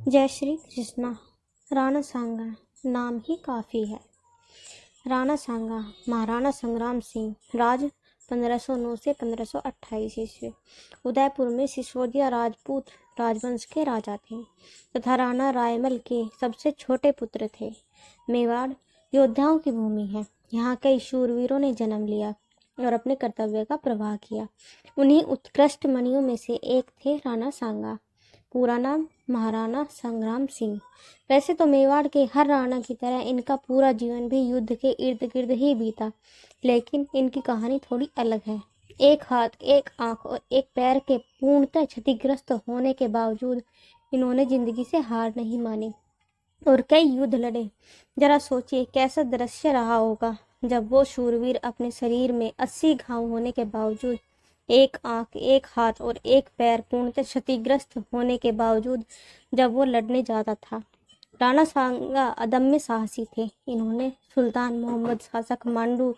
जय श्री कृष्णा। राणा सांगा नाम ही काफ़ी है। राणा सांगा महाराणा संग्राम सिंह राज 1509 से 1528 ईस्वी उदयपुर में सिसोदिया राजपूत राजवंश के राजा थे तथा राणा रायमल के सबसे छोटे पुत्र थे। मेवाड़ योद्धाओं की भूमि है। यहाँ कई शूरवीरों ने जन्म लिया और अपने कर्तव्य का प्रवाह किया। उन्हीं उत्कृष्ट मणियों में से एक थे राणा सांगा। पूरा नाम महाराणा संग्राम सिंह। वैसे तो मेवाड़ के हर राणा की तरह इनका पूरा जीवन भी युद्ध के इर्द गिर्द ही बीता, लेकिन इनकी कहानी थोड़ी अलग है। एक हाथ, एक आंख और एक पैर के पूर्णतः क्षतिग्रस्त होने के बावजूद इन्होंने जिंदगी से हार नहीं मानी और कई युद्ध लड़े। जरा सोचिए कैसा दृश्य रहा होगा जब वो शूरवीर अपने शरीर में 80 घाव होने के बावजूद, एक आंख, एक हाथ और एक पैर पूर्णतः क्षतिग्रस्त होने के बावजूद जब वो लड़ने जाता था। राणा सांगा अदम्य साहसी थे। इन्होंने सुल्तान मोहम्मद शासक मांडू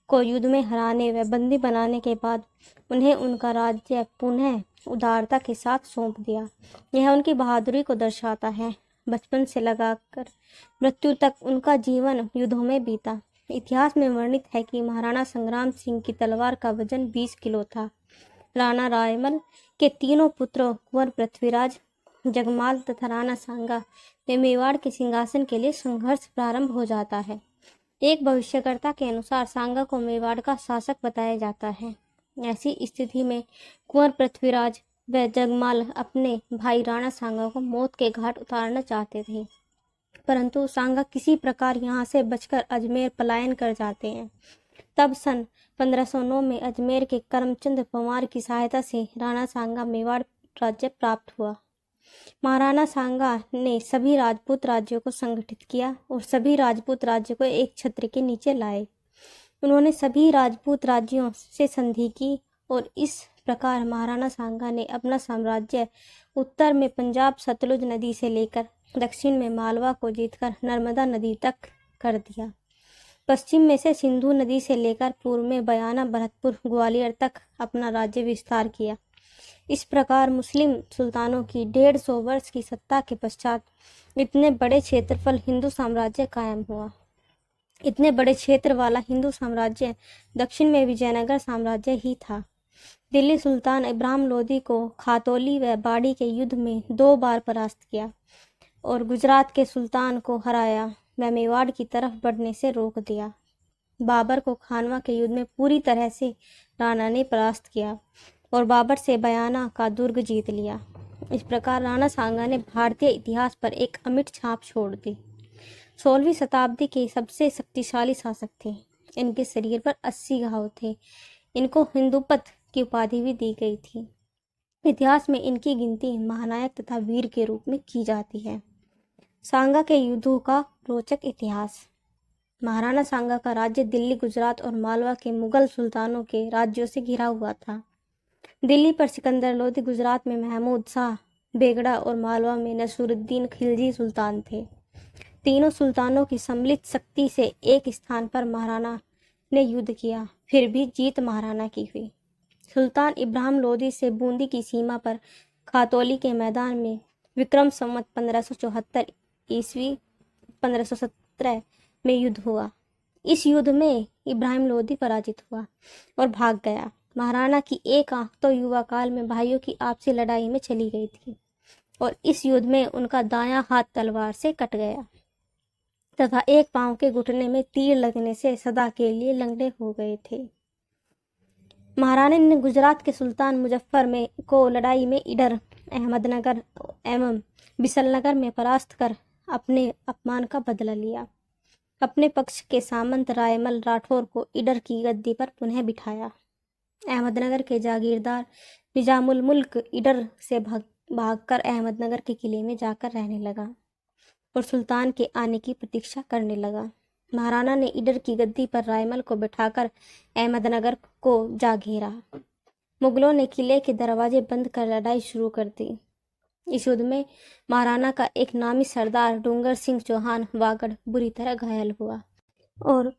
को युद्ध में हराने व बंदी बनाने के बाद उन्हें उनका राज्य पुनः उदारता के साथ सौंप दिया। यह उनकी बहादुरी को दर्शाता है। बचपन से लगाकर मृत्यु तक उनका जीवन युद्धों में बीता। इतिहास में वर्णित है कि महाराणा संग्राम सिंह की तलवार का वजन 20 किलो था। राणा रायमल के तीनों पुत्रों कुंवर पृथ्वीराज, जगमाल तथा राणा सांगा में मेवाड़ के सिंहासन के लिए संघर्ष प्रारंभ हो जाता है। एक भविष्यकर्ता के अनुसार सांगा को मेवाड़ का शासक बताया जाता है। ऐसी स्थिति में कुंवर पृथ्वीराज व जगमाल अपने भाई राणा सांगा को मौत के घाट उतारना चाहते थे, परंतु सांगा किसी प्रकार यहाँ से बचकर अजमेर पलायन कर जाते हैं। तब सन 1509 में अजमेर के करमचंद पंवार की सहायता से राणा सांगा मेवाड़ राज्य प्राप्त हुआ। महाराणा सांगा ने सभी राजपूत राज्यों को संगठित किया और सभी राजपूत राज्यों को एक छत्र के नीचे लाए। उन्होंने सभी राजपूत राज्यों से संधि की और इस प्रकार महाराणा सांगा ने अपना साम्राज्य उत्तर में पंजाब सतलुज नदी से लेकर दक्षिण में मालवा को जीतकर नर्मदा नदी तक कर दिया। पश्चिम में से सिंधु नदी से लेकर पूर्व में बयाना, भरतपुर, ग्वालियर तक अपना राज्य विस्तार किया। इस प्रकार मुस्लिम सुल्तानों की 150 वर्ष की सत्ता के पश्चात इतने बड़े क्षेत्रफल हिंदू साम्राज्य कायम हुआ। इतने बड़े क्षेत्र वाला हिंदू साम्राज्य दक्षिण में विजयनगर साम्राज्य ही था। दिल्ली सुल्तान इब्राहिम लोदी को खातौली व बाड़ी के युद्ध में 2 बार परास्त किया और गुजरात के सुल्तान को हराया व मेवाड़ की तरफ बढ़ने से रोक दिया। बाबर को खानवा के युद्ध में पूरी तरह से राणा ने परास्त किया और बाबर से बयाना का दुर्ग जीत लिया। इस प्रकार राणा सांगा ने भारतीय इतिहास पर एक अमिट छाप छोड़ दी। 16वीं शताब्दी के सबसे शक्तिशाली शासक थे। इनके शरीर पर 80 घाव थे। इनको हिंदुपत की उपाधि भी दी गई थी। इतिहास में इनकी गिनती महानायक तथा वीर के रूप में की जाती है। सांगा के युद्धों का रोचक इतिहास। महाराणा सांगा का राज्य दिल्ली, गुजरात और मालवा के मुगल सुल्तानों के राज्यों से घिरा हुआ था। दिल्ली पर सिकंदर लोदी, गुजरात में महमूद शाह बेगड़ा और मालवा में नसरुद्दीन खिलजी सुल्तान थे। तीनों सुल्तानों की सम्मिलित शक्ति से एक स्थान पर महाराणा ने युद्ध किया, फिर भी जीत महाराणा की हुई। सुल्तान इब्राहिम लोदी से बूंदी की सीमा पर खातौली के मैदान में विक्रम संवत 1574 ईस्वी 1517 में युद्ध हुआ। इस युद्ध में इब्राहिम लोदी पराजित हुआ और भाग गया। महाराणा की एक आंख तो युवा काल में भाइयों की आपसी लड़ाई में चली गई थी और इस युद्ध में उनका दायां हाथ तलवार से कट गया तथा एक पांव के घुटने में तीर लगने से सदा के लिए लंगड़े हो गए थे। महाराणा ने गुजरात के सुल्तान मुजफ्फर में को लड़ाई में ईडर, अहमदनगर एवं बिसलनगर में परास्त कर अपने अपमान का बदला लिया। अपने पक्ष के सामंत रायमल राठौर को ईडर की गद्दी पर पुनः बिठाया। अहमदनगर के जागीरदार निजामुल मुल्क ईडर से भागकर अहमदनगर के किले में जाकर रहने लगा और सुल्तान के आने की प्रतीक्षा करने लगा। महाराणा ने ईडर की गद्दी पर रायमल को बिठाकर अहमदनगर को जा घेरा। मुगलों ने किले के दरवाजे बंद कर लड़ाई शुरू कर दी। इस युद्ध में महाराणा का एक नामी सरदार डूंगर सिंह चौहान वागड़ बुरी तरह घायल हुआ और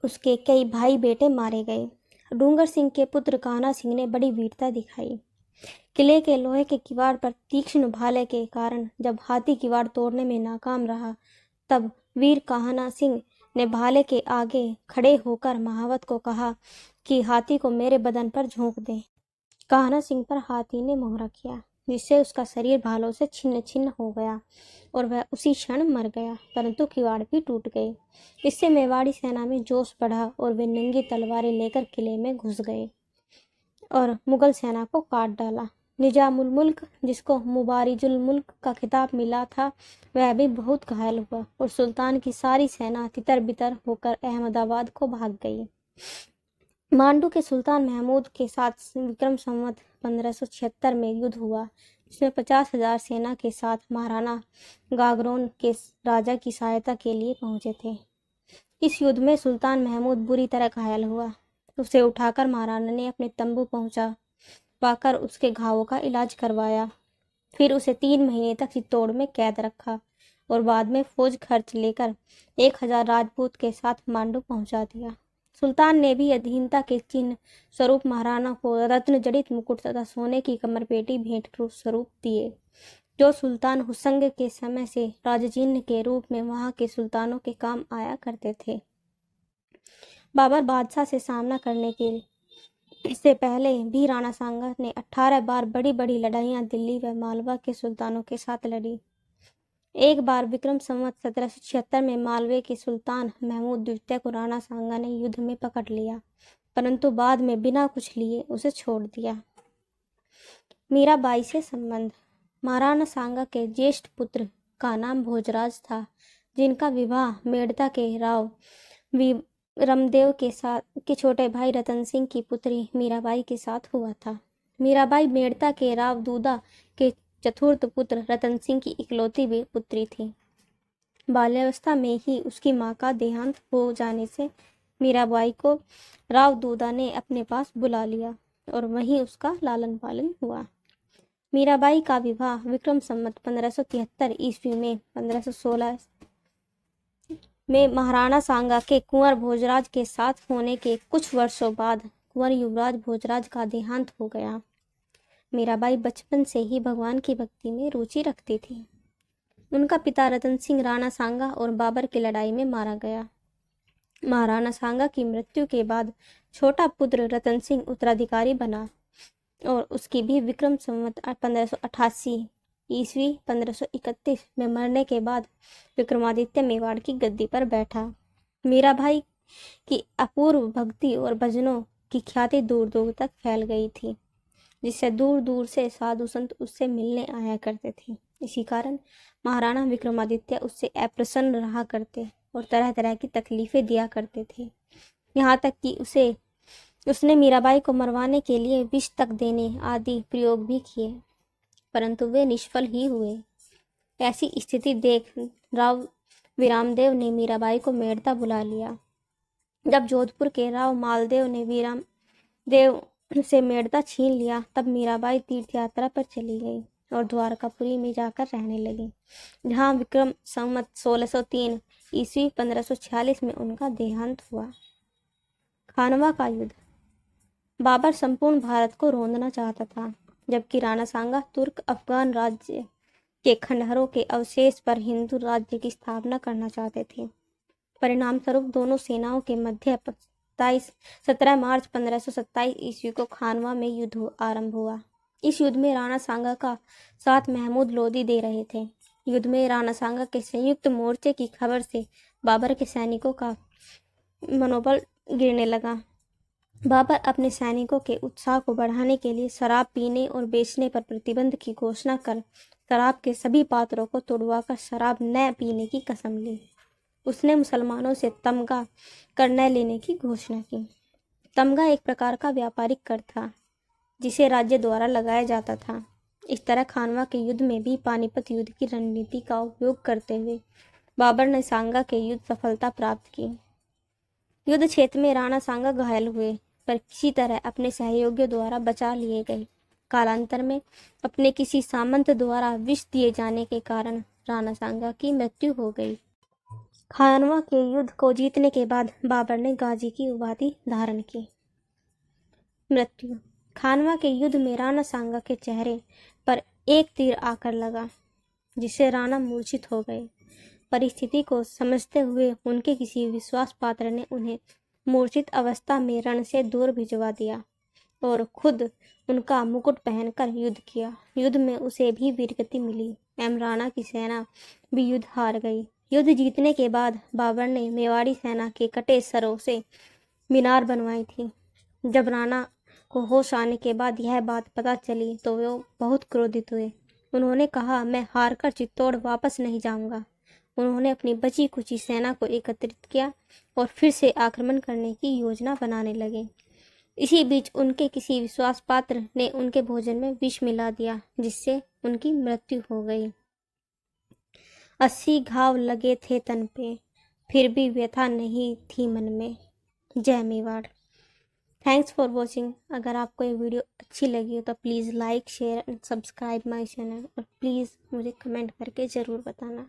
उसके कई भाई बेटे मारे गए। डूंगर सिंह के पुत्र कान्हा सिंह ने बड़ी वीरता दिखाई। किले के लोहे के किवाड़ पर तीक्ष्ण भाले के कारण जब हाथी किवाड़ तोड़ने में नाकाम रहा, तब वीर कान्हा सिंह ने भाले के आगे खड़े होकर महावत को कहा कि हाथी को मेरे बदन पर झोंक दे। कान्हा सिंह पर हाथी ने मोहरा किया, जिससे उसका शरीर भालों से छिन्न छिन्न हो गया और वह उसी क्षण मर गया, परंतु किवाड़ भी टूट गए। इससे मेवाड़ी सेना में जोश बढ़ा और वे नंगी तलवारें लेकर किले में घुस गए और मुगल सेना को काट डाला। निजामुल मुल्क, जिसको मुबारिजुल मुल्क का खिताब मिला था, वह भी बहुत घायल हुआ और सुल्तान की सारी सेना तितर बितर होकर अहमदाबाद को भाग गई। मांडू के सुल्तान महमूद के साथ विक्रम संवत 1576 में युद्ध हुआ, जिसमें 50,000 सेना के साथ महाराणा गागरोन के राजा की सहायता के लिए पहुंचे थे। इस युद्ध में सुल्तान महमूद बुरी तरह घायल हुआ। उसे उठाकर महाराणा ने अपने तंबू पहुंचा पाकर उसके घावों का इलाज करवाया। फिर उसे 3 महीने तक चित्तौड़ में कैद रखा और बाद में फौज खर्च लेकर 1000 राजपूत के साथ मांडू पहुंचा दिया। सुल्तान ने भी अधीनता के चिन्ह स्वरूप महाराणा को रत्न जड़ित मुकुट तथा सोने की कमरपेटी भेंट स्वरूप दिए, जो सुल्तान हुसंग के समय से राजचिन्ह के रूप में वहां के सुल्तानों के काम आया करते थे। बाबर बादशाह से सामना करने के इससे पहले भी राणा सांगा ने 18 बार बड़ी बड़ी लड़ाइयां दिल्ली व मालवा के सुल्तानों के साथ लड़ी। एक बार विक्रम संवत 1776 में मालवे के सुल्तान महमूद द्वितीय को राणा सांगा ने युद्ध में पकड़ लिया, परंतु बाद में बिना कुछ लिए उसे छोड़ दिया। मीराबाई से संबंध। महाराणा सांगा के ज्येष्ठ पुत्र का नाम भोजराज था, जिनका विवाह मेड़ता के राव रमदेव के छोटे भाई रतन सिंह की पुत्री मीराबाई के साथ हुआ था। मीराबाई मेड़ता के राव दूदा के चतुर्थ पुत्र रतन सिंह की इकलौती भी पुत्री थी। बाल्यावस्था में ही उसकी मां का देहांत हो जाने से मीराबाई को राव दूदा ने अपने पास बुला लिया और वहीं उसका लालन पालन हुआ। मीराबाई का विवाह विक्रम संवत 1573 ईस्वी में 1516 में महाराणा सांगा के कुंवर भोजराज के साथ होने के कुछ वर्षों बाद कुंवर युवराज भोजराज का देहांत हो गया। मीराबाई बचपन से ही भगवान की भक्ति में रुचि रखती थी। उनका पिता रतन सिंह राणा सांगा और बाबर की लड़ाई में मारा गया। महाराणा सांगा की मृत्यु के बाद छोटा पुत्र रतन सिंह उत्तराधिकारी बना और उसकी भी विक्रम संवत 1588 ईस्वी 1531 में मरने के बाद विक्रमादित्य मेवाड़ की गद्दी पर बैठा। मीराबाई की अपूर्व भक्ति और भजनों की ख्याति दूर दूर तक फैल गई थी, जिससे दूर दूर से साधु संत उससे मिलने आया करते थे। इसी कारण महाराणा विक्रमादित्य उससे अप्रसन्न रहा करते और तरह तरह की तकलीफें दिया करते थे। यहाँ तक कि उसने मीराबाई को मरवाने के लिए विष तक देने आदि प्रयोग भी किए, परंतु वे निष्फल ही हुए। ऐसी स्थिति देख राव वीरामदेव ने मीराबाई को मेड़ता बुला लिया। जब जोधपुर के राव मालदेव ने वीरामदेव से मेड़ता छीन लिया, तब मीराबाई तीर्थ यात्रा पर चली गई और द्वारकापुरी में जाकर रहने लगी, जहाँ विक्रम संवत 1603 ईस्वी 1546 में उनका देहांत हुआ। खानवा का युद्ध। बाबर संपूर्ण भारत को रौंदना चाहता था, जबकि राणा सांगा तुर्क अफगान राज्य के खंडहरों के अवशेष पर हिंदू राज्य की स्थापना करना चाहते थे। परिणाम स्वरूप दोनों सेनाओं के मध्य 17 मार्च 1527 ईस्वी को खानवा में युद्ध आरंभ हुआ। इस युद्ध में राणा सांगा का साथ महमूद लोदी दे रहे थे। युद्ध में राणा सांगा के संयुक्त मोर्चे की खबर से बाबर के सैनिकों का मनोबल गिरने लगा। बाबर अपने सैनिकों के उत्साह को बढ़ाने के लिए शराब पीने और बेचने पर प्रतिबंध की घोषणा कर शराब के सभी पात्रों को तुड़वाकर शराब न पीने की कसम ली। उसने मुसलमानों से तमगा कर न लेने की घोषणा की। तमगा एक प्रकार का व्यापारिक कर था, जिसे राज्य द्वारा लगाया जाता था। इस तरह खानवा के युद्ध में भी पानीपत युद्ध की रणनीति का उपयोग करते हुए बाबर ने सांगा के युद्ध सफलता प्राप्त की। युद्ध क्षेत्र में राणा सांगा घायल हुए, पर किसी तरह अपने सहयोगियों द्वारा बचा लिए गए। कालांतर में अपने किसी सामंत द्वारा विष दिए जाने के कारण राणा सांगा की मृत्यु हो गई। खानवा के युद्ध को जीतने के बाद बाबर ने गाजी की उपाधि धारण की। मृत्यु। खानवा के युद्ध में राणा सांगा के चेहरे पर एक तीर आकर लगा, जिससे राणा मूर्छित हो गए। परिस्थिति को समझते हुए उनके किसी विश्वास पात्र ने उन्हें मूर्छित अवस्था में रण से दूर भिजवा दिया और खुद उनका मुकुट पहनकर युद्ध किया। युद्ध में उसे भी वीरगति मिली एवं राणा की सेना भी युद्ध हार गई। युद्ध जीतने के बाद बाबर ने मेवाड़ी सेना के कटे सरों से मीनार बनवाई थी। जब राणा को होश आने के बाद यह बात पता चली तो वे बहुत क्रोधित हुए। उन्होंने कहा, मैं हारकर चित्तौड़ वापस नहीं जाऊंगा। उन्होंने अपनी बची कुची सेना को एकत्रित किया और फिर से आक्रमण करने की योजना बनाने लगे। इसी बीच उनके किसी विश्वास पात्र ने उनके भोजन में विष मिला दिया, जिससे उनकी मृत्यु हो गई। 80 घाव लगे थे तन पे, फिर भी व्यथा नहीं थी मन में। जय मेवाड़। Thanks for watching. अगर आपको ये वीडियो अच्छी लगी हो तो please like, share and subscribe my channel और प्लीज़ मुझे कमेंट करके ज़रूर बताना।